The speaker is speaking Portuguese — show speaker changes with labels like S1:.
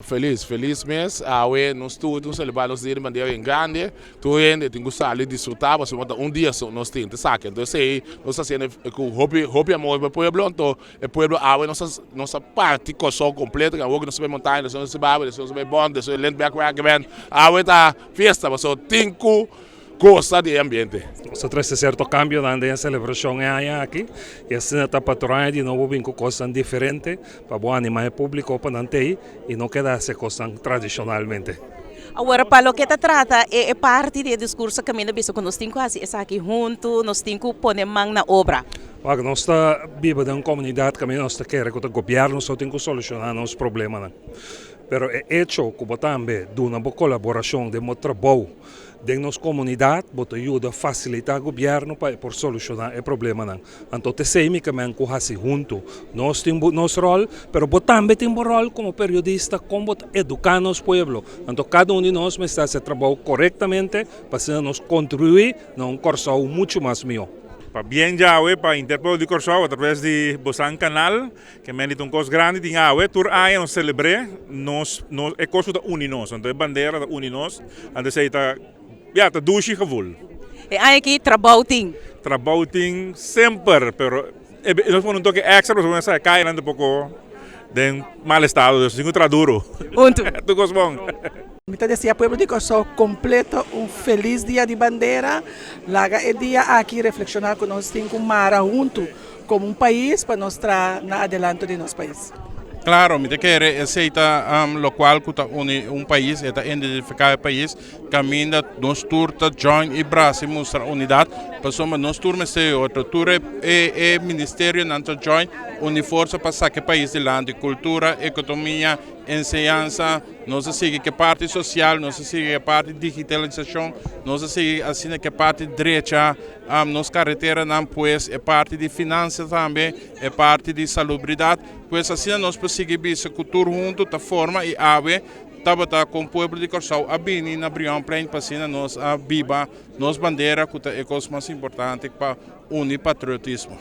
S1: Feliz mês. Nós todos celebramos o dia de bandeira em grande. Tu ainda tem gostado de desfrutar, mas dia só nós temos, sabe? Então, nós fazendo com hobby amor para o povo, então, o povo nossa parte só completa, que nós vamos montar, nós vamos barba, nós vamos bond, nós vamos lentamente, tá festa, mas só tem coisa de ambiente.
S2: Nosotros ese cierto cambio donde en celebración allá aquí y así está patrona de nuevo vinco cosas diferentes para bom animar público para nanti y no quedarse cosas tradicionalmente.
S3: Agora, para o que trata, é parte do discurso que nós temos que nós temos que fazer aqui junto, nós temos que pôr mão na obra.
S2: Porque nós vivemos em uma comunidade que nós queremos que o governo só tem que solucionar nossos problemas. Mas é hecho que também de uma colaboração de um trabalho de nossa comunidade, que ajuda a facilitar o governo para solucionar o problema. Então, sei que nós temos junto, nós temos nosso rol, mas também temos um rol como periodista, como educar nosso povo. Então, cada de nós está fazendo trabalho corretamente para nos contribuir a um Corsau muito mais melhor.
S4: Bien ya para interpol de Corsau através de Bosan Canal, que me um coisa grande de tur aí nós celebre, nós é coisa da uninos, então é bandeira da uninos, ande sei tá dushi gevoel.
S3: E aí que trabalho tem
S4: sempre, pero nós vamos um toque extra, nós vamos sair cair um pouco de mal estado, assim que duro.
S3: Junto.
S4: Tu gosto bom.
S5: Então, desse povo de Corsau completo feliz dia de bandeira. Laga é dia aqui reflexionar que nós temos que mara junto como país para mostrar na adelante de nosso país.
S6: Claro, me quer aceita lo qual que país, está identificar o país, caminha nos turta join e braço mostra unidade, passamos nos turmas se outro turma é ministério nanto join une força para sacar país de land, cultura, economia, ensinança, nós sigue que parte social, nós sigue que parte digitalização, nós sigue assim que parte direita, nos carretera não pois é parte de finanças também, é parte de salubridade, pois assim nós conseguimos essa cultura junto da forma e ave tabata com o povo de Corsau a bini na Brião Plain para nós a biba, nos bandeira que é a coisa mais importante para unir patriotismo.